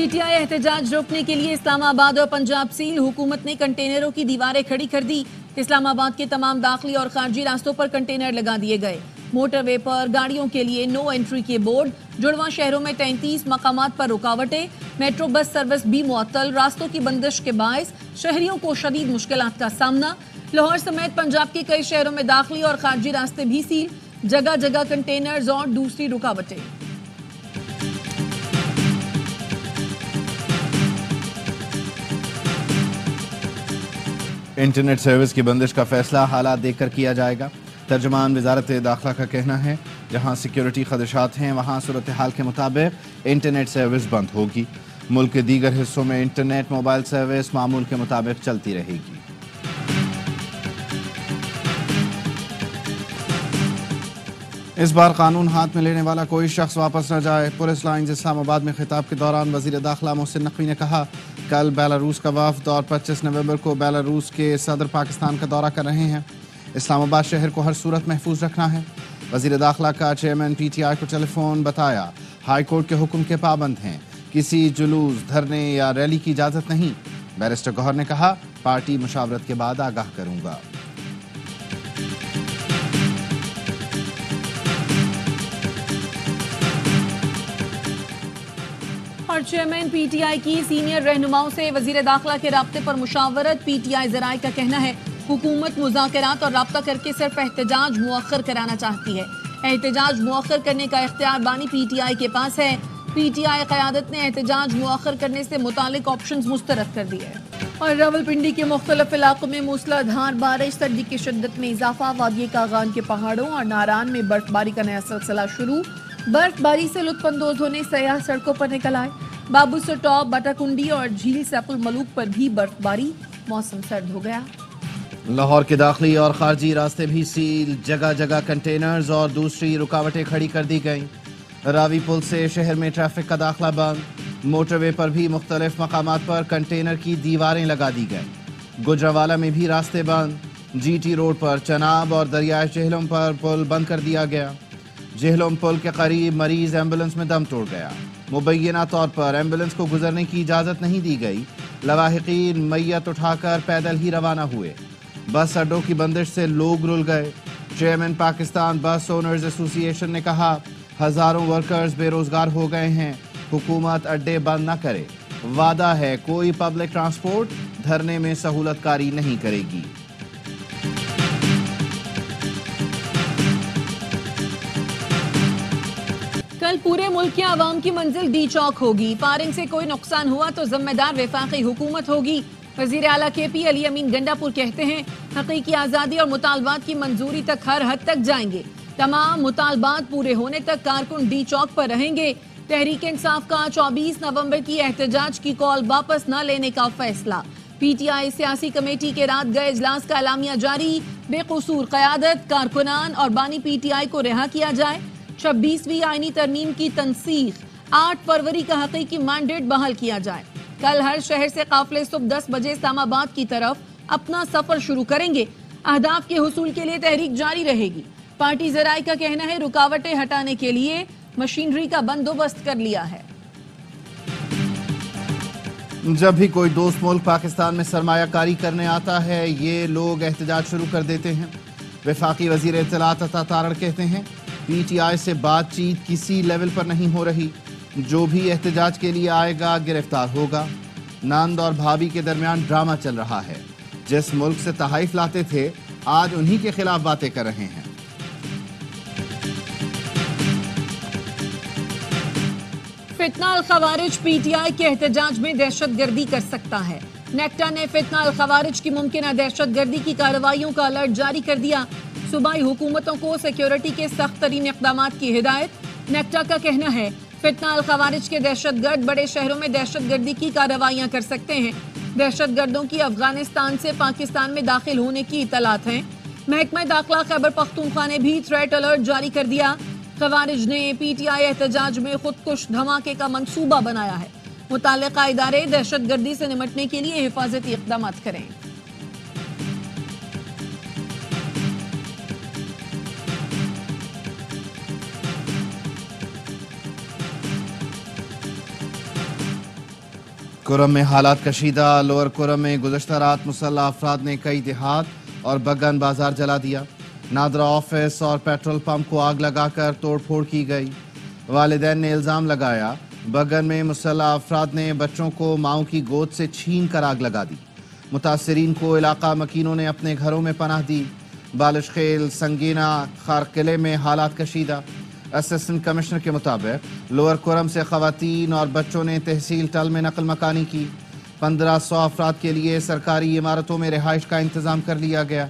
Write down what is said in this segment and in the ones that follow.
PTI एहतजाज रोकने के लिए इस्लामाबाद और पंजाब सील। हुकूमत ने कंटेनरों की दीवारें खड़ी कर दी। इस्लामाबाद के तमाम दाखिली और खारजी रास्तों पर कंटेनर लगा दिए गए। मोटरवे पर गाड़ियों के लिए नो एंट्री के बोर्ड। जुड़वा शहरों में 33 मकामात पर रुकावटें। मेट्रो बस सर्विस भी मुअत्तल। रास्तों की बंदिश के बायस शहरियों को शदीद मुश्किलात का सामना। लाहौर समेत पंजाब के कई शहरों में दाखिली और खारजी रास्ते भी सील। जगह जगह कंटेनर्स और दूसरी रुकावटें। इंटरनेट सर्विस की बंदिश का फैसला हालात देखकर किया जाएगा। तर्जुमान वजारत दाखिला का कहना है, जहां सिक्योरिटी खदशात हैं वहां सूरत हाल के मुताबिक इंटरनेट सर्विस बंद होगी। मुल्क के दीगर हिस्सों में इंटरनेट मोबाइल सर्विस मामूल के मुताबिक चलती रहेगी। इस बार कानून हाथ में लेने वाला कोई शख्स वापस न जाए। पुलिस लाइन्स इस्लामाबाद में खिताब के दौरान वजीर दाखिला मोहसिन नकवी ने कहा, कल बेलारूस का वफद और 25 नवंबर को बेलारूस के सदर पाकिस्तान का दौरा कर रहे हैं। इस्लामाबाद शहर को हर सूरत महफूज रखना है। वजीर दाखिला का चेयरमैन पीटीआई को टेलीफोन बताया, हाई कोर्ट के हुक्म के पाबंद हैं, किसी जुलूस, धरने या रैली की इजाज़त नहीं। बैरिस्टर गौहर ने कहा, पार्टी मुशावरत के बाद आगाह करूंगा। और चेयरमैन पीटीआई की सीनियर रहनुमाओं से वजीर दाखिला के राब्ते पर मुशावरत। पीटीआई ज़राए का कहना है, हुकूमत मुज़ाकरात और राब्ता करके सिर्फ एहतजाज मुअख्खर कराना चाहती है। एहतजाज मुअख्खर करने का इख्तियार बानी पीटीआई के पास है। पीटीआई क़यादत ने एहतजाज मुअख्खर करने से मुतालिक ऑप्शंस मुस्तरद कर दिए। और रावलपिंडी के मुख्तलिफ इलाकों में मूसलाधार बारिश, सर्दी की शिद्दत में इजाफा। वादिये कागान के पहाड़ों और नारान में बर्फबारी का नया सिलसिला शुरू। बर्फबारी से लुत्फानंदोज होने सयाह सड़कों पर निकल आए। बाबू से टॉप, बटाकुंडी और झील सैफुल मलूक पर भी बर्फबारी। मौसम सर्द हो गया। लाहौर के दाखिली और खारजी रास्ते भी सील। जगह जगह कंटेनर्स और दूसरी रुकावटें खड़ी कर दी गईं। रावी पुल से शहर में ट्रैफिक का दाखिला बंद। मोटरवे पर भी मुख्तलिफ मकामात पर कंटेनर की दीवारें लगा दी गईं। गुजरावाला में भी रास्ते बंद। जीटी रोड पर चनाब और दरियाए जेहलम पर पुल बंद कर दिया गया। जेहलम पुल के करीब मरीज एम्बुलेंस में दम तोड़ गया। मुबैना तौर पर एम्बुलेंस को गुजरने की इजाज़त नहीं दी गई। लवाहिकीन मैयत उठाकर पैदल ही रवाना हुए। बस अड्डों की बंदिश से लोग रुल गए। चेयरमैन पाकिस्तान बस ओनर्स एसोसिएशन ने कहा, हजारों वर्कर्स बेरोजगार हो गए हैं। हुकूमत अड्डे बंद न करे। वादा है कोई पब्लिक ट्रांसपोर्ट धरने में सहूलतकारी नहीं करेगी। कल पूरे मुल्क के आवाम की मंजिल डी चौक होगी। फायरिंग से कोई नुकसान हुआ तो जिम्मेदार वफाकी हुकूमत होगी। वजीर आला केपी अली अमीन गंडापुर कहते हैं, हकीकी आज़ादी और मुतालबात की मंजूरी तक हर हद तक जाएंगे। तमाम मुतालबात पूरे होने तक कारकुन डी चौक पर रहेंगे। तहरीक इंसाफ का 24 नवंबर की एहतजाज की कॉल वापस न लेने का फैसला। पीटीआई सियासी कमेटी के रात गए इजलास का एलामिया जारी। बेकसूर क़यादत, कारकुनान और बानी पीटीआई को रिहा किया जाए। 26वीं आईनी तरमीम की तनसीख। 8 फरवरी का हकीकी मैंडेट बहाल किया जाए। कल हर शहर से काफिले सुबह 10 बजे इस्लामाबाद की तरफ अपना सफर शुरू करेंगे। अहदाफ के हुसूल के लिए तहरीक जारी रहेगी। पार्टी ज़राए का कहना है, रुकावटें हटाने के लिए मशीनरी का बंदोबस्त कर लिया है। जब भी कोई दोस्त मुल्क पाकिस्तान में सरमायाकारी करने आता है, ये लोग एहतजाज शुरू कर देते हैं। वफाकी वजीर इत्तलात अता तारड़ कहते हैं, पीटीआई से बातचीत किसी लेवल पर नहीं हो रही। जो भी एहतजाज के लिए आएगा गिरफ्तार होगा। नंद और भाभी के दरमियान ड्रामा चल रहा है। जिस मुल्क से तहाइफ लाते थे, आज उन्हीं के खिलाफ बातें कर रहे हैं। फितना अल खवारिज पीटीआई के एहतजाज में दहशतगर्दी कर सकता है। नेक्टा ने फितना अल खवारिज की मुमकिन दहशतगर्दी की कार्रवाइयों का अलर्ट जारी कर दिया। सूबाई हुकूमतों को सिक्योरिटी के सख्त तरीन इक़दामात की हिदायत। नेक्टा का कहना है, फितना अल खवारिज के दहशतगर्द बड़े शहरों में दहशतगर्दी की कार्रवाइयां कर सकते हैं। दहशतगर्दों की अफगानिस्तान से पाकिस्तान में दाखिल होने की इतलात हैं। महकमा दाखिला खैबर पख्तूनख्वा ने भी थ्रेट अलर्ट जारी कर दिया। खवारिज ने पीटीआई एहतजाज में खुदकुश धमाके का मंसूबा बनाया है। मुताल्लिका इदारे दहशतगर्दी से निपटने के लिए हिफाजती इक़दाम करें। کرم میں حالات کشیدہ، لوور کرم میں گزشتہ رات مسلح افراد نے کئی دیہات اور بگن بازار جلا دیا۔ نادرا آفس اور پیٹرول پمپ کو آگ لگا کر توڑ پھوڑ کی گئی۔ والدین نے الزام لگایا بگن میں مسلح افراد نے بچوں کو ماؤں کی گود سے چھین کر آگ لگا دی۔ متاثرین کو علاقہ مکینوں نے اپنے گھروں میں پناہ دی۔ بالش خیل، سنگینہ، خارقلعے میں حالات کشیدہ۔ اسسٹنٹ کمشنر کے مطابق لوور کرم سے خواتین اور بچوں نے تحصیل ٹل میں نقل مکانی کی۔ 1500 افراد کے لیے سرکاری عمارتوں میں رہائش کا انتظام کر لیا گیا۔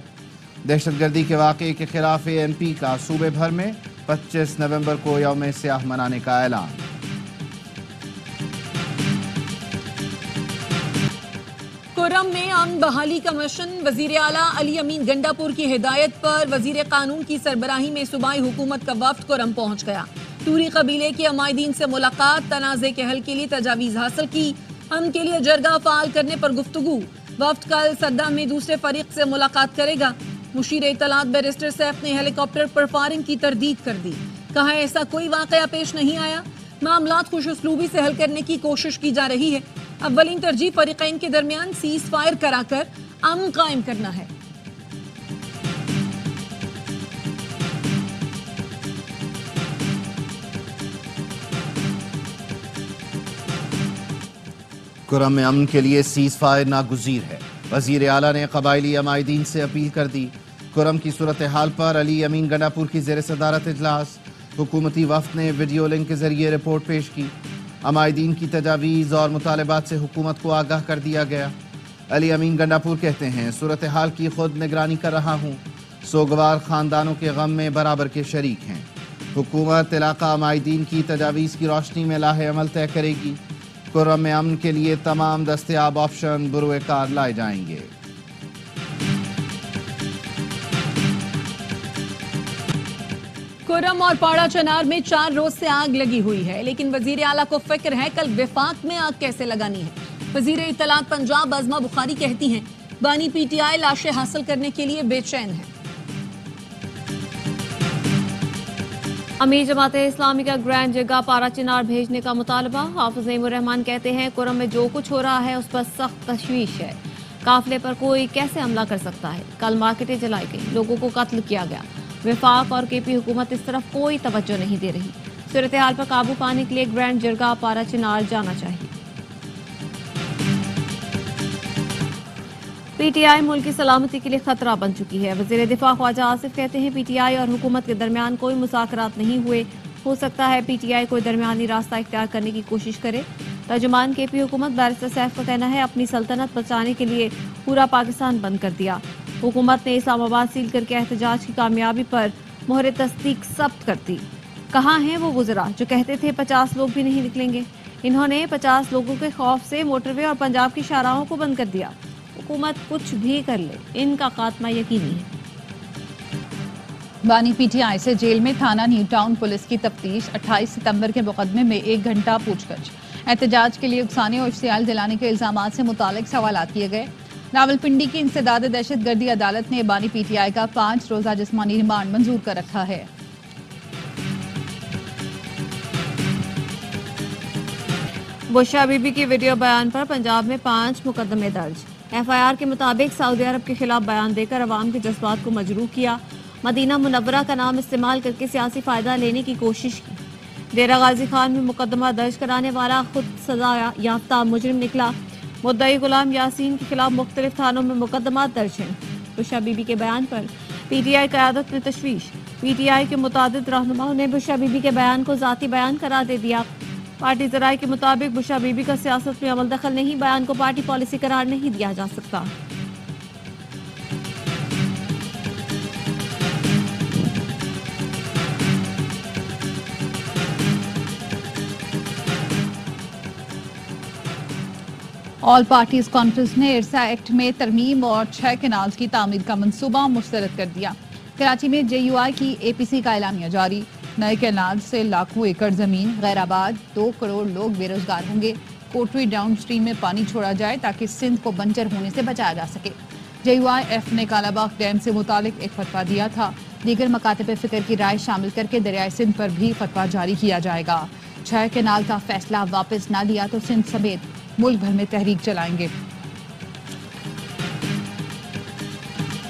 دہشت گردی کے واقعے کے خلاف ANP کا صوبے بھر میں 25 نومبر کو یوم سیاہ منانے کا اعلان۔ کرم میں امن بحالی کمیشن وزیر اعلیٰ علی امین گنڈاپور کی ہدایت پر وزیر قانون کی سربراہی میں صوبائی حکومت کا وفد کرم پہنچ گیا۔ توری قبیلے کے عمائدین سے ملاقات، تنازع کے حل کے لیے تجاویز حاصل کی، امن کے لیے جرگہ فعال کرنے پر گفتگو۔ وفد کل سردہ میں دوسرے فریق سے ملاقات کرے گا۔ مشیر اطلاعات بیرسٹر سیف نے ہیلی کاپٹر پر فائرنگ کی تردید کر دی۔ کہا ایسا کوئی واقعہ پیش نہیں آیا، معاملات خوش اسلوبی سے حل کرنے کی کوشش کی جا رہی ہے۔ اولین ترجیح فریقین کے درمیان سیز فائر کرا کر امن قائم کرنا ہے۔ کرم میں امن کے لیے سیز فائر ناگزیر ہے۔ وزیر اعلیٰ نے قبائلی عمائدین سے اپیل کر دی۔ کرم کی صورتحال پر علی امین گنڈاپور کی زیر صدارت اجلاس۔ حکومتی وفد نے ویڈیو لنک کے ذریعے رپورٹ پیش کی۔ عمائدین کی تجاویز اور مطالبات سے حکومت کو آگاہ کر دیا گیا۔ علی امین گنڈاپور کہتے ہیں صورتحال کی خود نگرانی کر رہا ہوں، سوگوار خاندانوں کے غم میں برابر کے شریک ہیں۔ حکومت علاقہ عمائدین کی تجاویز کی روشنی میں لاہ عمل طے کرے گی۔ کرم میں امن کے لیے تمام دستیاب آپشن بروئے کار لائے جائیں گے۔ کرم اور پاڑا چنار میں 4 روز سے آگ لگی ہوئی ہے، لیکن وزیر اعلیٰ کو فکر ہے کل وفاق میں آگ کیسے لگانی ہے۔ وزیر اطلاعات پنجاب عظمہ بخاری کہتی ہیں بانی PTI لاشیں حاصل کرنے کے لیے بے چین ہے۔ امیر جماعت اسلامی کا گرینڈ جرگہ پارا چنار بھیجنے کا مطالبہ۔ حافظ نعیم الرحمان کہتے ہیں کرم میں جو کچھ ہو رہا ہے اس پر سخت تشویش ہے، قافلے پر کوئی کیسے حملہ کر سکتا ہے۔ کل مارکیٹیں جلائی گئی، لوگوں کو قتل کیا گیا۔ وفاق اور KP حکومت اس طرف کوئی توجہ نہیں دے رہی۔ صورتحال پر قابو پانے کے لیے گرینڈ جرگہ پارا چنار جانا چاہیے۔ PTI ملک کی سلامتی کے لیے خطرہ بن چکی ہے۔ وزیر دفاع خواجہ آصف کہتے ہیں PTI اور حکومت کے درمیان کوئی مذاکرات نہیں ہوئے، ہو سکتا ہے PTI کوئی درمیانی راستہ اختیار کرنے کی کوشش کرے۔ ترجمان KP حکومت بیرسٹر سیف کا کہنا ہے اپنی سلطنت بچانے کے لیے پورا پاکستان بند کر دیا۔ حکومت نے اسلام آباد سیل کر کے احتجاج کی کامیابی پر مہر تصدیق ثبت کر دی۔ کہاں ہیں وہ وزراء جو کہتے تھے 50 لوگ بھی نہیں نکلیں گے؟ انہوں نے 50 لوگوں کے خوف سے موٹر وے اور پنجاب کی شاہراہوں کو بند کر دیا۔ حکومت کچھ بھی کر لے، ان کا خاتمہ یقینی ہے۔ بانی PTI سے جیل میں تھانہ نیو ٹاؤن پولیس کی تفتیش۔ 28 ستمبر کے مقدمے میں 1 گھنٹہ پوچھ گچھ۔ احتجاج کے لیے اکسانے اور اشتعال دلانے کے الزامات سے متعلق سوالات کیے گئے۔ راولپنڈی کی انسداد دہشت گردی عدالت نے بانی PTI کا 5 روزہ جسمانی ریمانڈ منظور کر رکھا ہے۔ بشرا بی بی کی ویڈیو بیان پر پنجاب میں 5 مقدمے درج۔ FIR کے مطابق سعودی عرب کے خلاف بیان دے کر عوام کے جذبات کو مجروح کیا، مدینہ منورہ کا نام استعمال کر کے سیاسی فائدہ لینے کی کوشش کی۔ ڈیرہ غازی خان میں مقدمہ درج کرانے والا خود سزا یافتہ مجرم نکلا۔ مدعی غلام یاسین کے خلاف مختلف تھانوں میں مقدمات درج ہیں۔ بشرا بی بی کے بیان پر PTI قیادت میں تشویش۔ PTI کے متعدد رہنماؤں نے بشرا بی بی کے بیان کو ذاتی بیان قرار دے دیا۔ پارٹی ذرائع کے مطابق بشرا بی بی کا سیاست میں عمل دخل نہیں، بیان کو پارٹی پالیسی قرار نہیں دیا جا سکتا۔ آل پارٹیز کانفرنس نے ارسا ایکٹ میں ترمیم اور 6 کینالز کی تعمیر کا منصوبہ مسترد کر دیا۔ کراچی میں JUI کی APC کا اعلامیہ جاری۔ نئے کینال سے لاکھوں ایکڑ زمین، غیر آباد 2 کروڑ لوگ بے روزگار ہوں گے۔ کوٹری ڈاؤن سٹریم میں پانی چھوڑا جائے تاکہ سندھ کو بنجر ہونے سے بچایا جا سکے۔ JUIF نے کالا باغ ڈیم سے متعلق ایک فتویٰ دیا تھا۔ دیگر مکاتب فکر کی رائے شامل کر کے دریائے سندھ پر بھی فتویٰ جاری کیا جائے گا۔ 6 کینال کا فیصلہ واپس نہ لیا تو سندھ سمیت मुल्क भर में तहरीक चलाएंगे।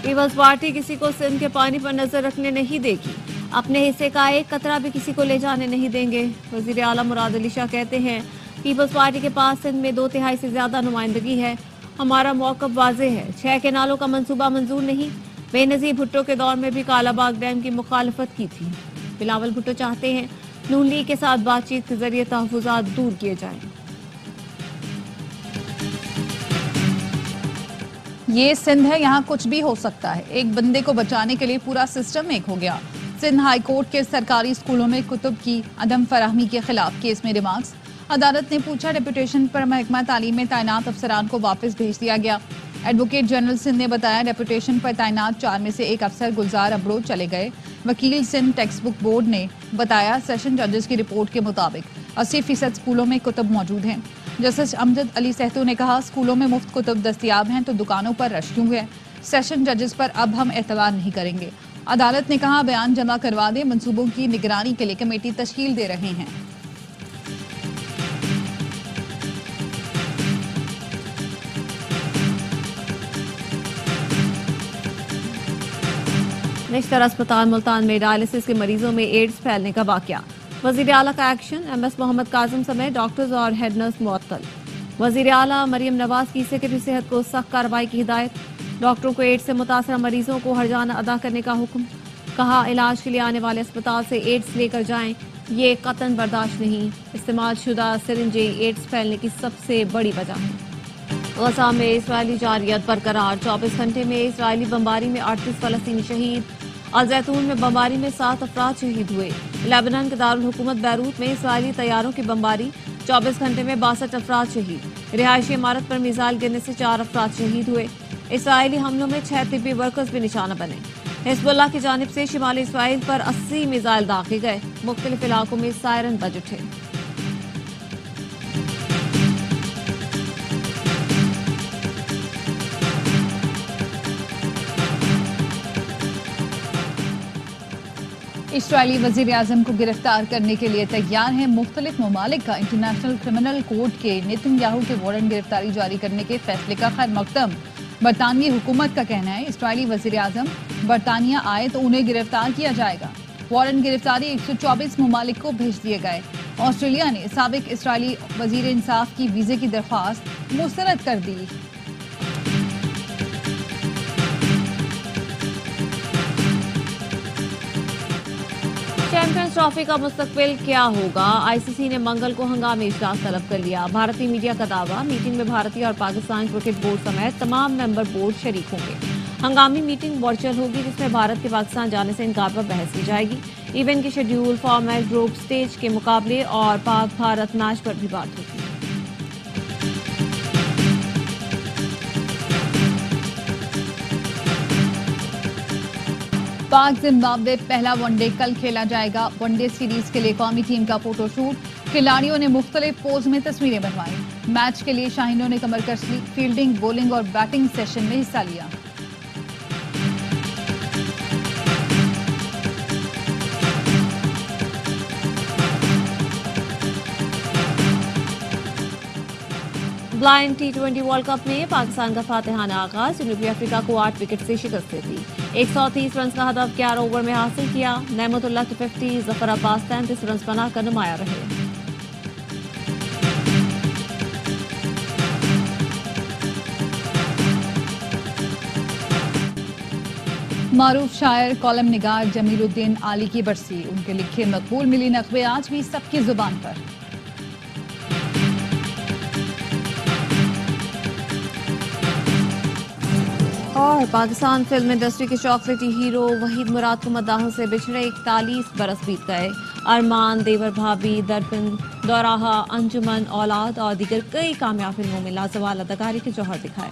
पीपल्स पार्टी किसी को सिंध के पानी पर नजर रखने नहीं देगी, अपने हिस्से का एक कतरा भी किसी को ले जाने नहीं देंगे। वजीर आला मुराद अली शाह कहते हैं पीपल्स पार्टी के पास सिंध में 2/3 से ज्यादा नुमाइंदगी है, हमारा मौक़िफ़ वाज़ेह है, 6 केनालों का मंसूबा मंजूर नहीं। बेनज़ीर भुट्टो के दौर में भी कालाबाग डैम की मुखालफत की थी। बिलावल भुट्टो चाहते हैं नून लीग के साथ बातचीत के जरिए तहफ़्फ़ुज़ात दूर किए जाएं। ये सिंध है, यहाँ कुछ भी हो सकता है। एक बंदे को बचाने के लिए पूरा सिस्टम एक हो गया। सिंध हाई कोर्ट के सरकारी स्कूलों में कुतुब की अदम फराहमी के खिलाफ केस में रिमार्क्स। अदालत ने पूछा डेपुटेशन पर महकमा तालीम में तैनात अफसरान को वापस भेज दिया गया। एडवोकेट जनरल सिंध ने बताया डेपुटेशन पर तैनात 4 में से 1 अफसर गुलजार अब्रोड चले गए। वकील सिंध टेक्स्ट बुक बोर्ड ने बताया सेशन जजेस की रिपोर्ट के मुताबिक 80% स्कूलों में कुतुब मौजूद हैं। जस्टिस अमजद अली सहतू ने कहा स्कूलों में मुफ्त कुतुब दस्तियाब हैं तो दुकानों पर रश क्यों है। सेशन जजेस पर अब हम एतबार नहीं करेंगे। अदालत ने कहा बयान जमा करवा दें, मंसूबों की निगरानी के लिए कमेटी तश्कील दे रहे हैं। निश्तर अस्पताल मुल्तान में डायलिसिस के मरीजों में एड्स फैलने का वाकया। वजीर आला का एक्शन, MS मोहम्मद काजिम समेत डॉक्टर्स और हेड नर्स मुअत्तल। वजीर आला मरियम नवाज की सेक्रेटरी सेहत को सख्त कार्रवाई की हिदायत। डॉक्टरों को एड्स से मुतासरा मरीजों को हर्जाना अदा करने का हुक्म। कहा इलाज के लिए आने वाले अस्पताल से एड्स लेकर जाएं, ये कतन बर्दाश्त नहीं। इस्तेमाल शुदा सिरिंजें एड्स फैलने की सबसे बड़ी वजह है। गजा में इसराइली जारियत बरकरार, 24 घंटे में इसराइली बमबारी में 38 फलस्तीनी शहीद। अल-जैतून में बमबारी में 7 अफराद शहीद हुए। लेबनान के दारुल हुकूमत बैरूत में इसराइली तैयारों की बमबारी, 24 घंटे में 62 अफराद शहीद। रिहायशी इमारत पर मिसाइल गिरने से 4 अफराद शहीद हुए। इसराइली हमलों में 6 तिब्बी वर्कर्स भी निशाना बने। हिजबुल्लाह की जानिब से शिमाली इसराइल पर 80 मिसाइल दागे गए। मुख्तलिफ इलाकों में सायरन बज उठे। इसराइली वजीर आजम को गिरफ्तार करने के लिए तैयार है। मुख्तलिफ ममालिक का इंटरनेशनल क्रिमिनल कोर्ट के नेतन्याहू के वारंट गिरफ्तारी जारी करने के फैसले का खैर मकदम। बरतानवी हुकूमत का कहना है इसराइली वजीर आजम बरतानिया आए तो उन्हें गिरफ्तार किया जाएगा। वारंट गिरफ्तारी 124 ममालिक को भेज दिए गए। ऑस्ट्रेलिया ने साबिक इसराइली वजीर इंसाफ की वीजे की दरख्वास्त मुस्तरद कर दी। चैंपियंस ट्रॉफी का मुस्तकबिल क्या होगा, ICC ने मंगल को हंगामी इजलास तलब कर लिया। भारतीय मीडिया का दावा, मीटिंग में भारतीय और पाकिस्तान क्रिकेट बोर्ड समेत तमाम मेंबर बोर्ड शरीक होंगे। हंगामी मीटिंग वर्चुअल होगी जिसमें भारत के पाकिस्तान जाने से इनकार पर बहस की जाएगी। इवेंट के शेड्यूल, फॉर्मेट, ग्रुप स्टेज के मुकाबले और पाक भारत मैच पर भी बात होगी। पाक जिम्बाब्वे पहला वनडे कल खेला जाएगा। वनडे सीरीज के लिए कौमी टीम का फोटोशूट। खिलाड़ियों ने मुख्तलिफ पोज में तस्वीरें बनवाई। मैच के लिए शाहीनों ने कमर कस ली। फील्डिंग, बॉलिंग और बैटिंग सेशन में हिस्सा लिया। ब्लाइंड T20 वर्ल्ड कप में पाकिस्तान का फातिहाना आगाज। जनूबी अफ्रीका को 8 विकेट से शिकस्त दी। 130 रन का हदफ 11 ओवर में हासिल किया। नेमतुल्लाह की 50, जफर अब्बास 33 रन बनाकर नुमाया रहे। मारूफ शायर कॉलम निगार जमीलुद्दीन आली की बरसी। उनके लिखे मकबूल मिली नगमे आज भी सबकी जुबान पर। और पाकिस्तान फिल्म इंडस्ट्री के चॉकलेटी हीरो वहीद मुराद को मद्दाहों से बिछड़े 41 बरस बीत गए। अरमान, देवर भाभी, दर्पण, दौराहा, अंजुमन, औलाद और दीगर कई कामयाब फिल्मों में लाजवाब अदाकारी के जौहर दिखाए।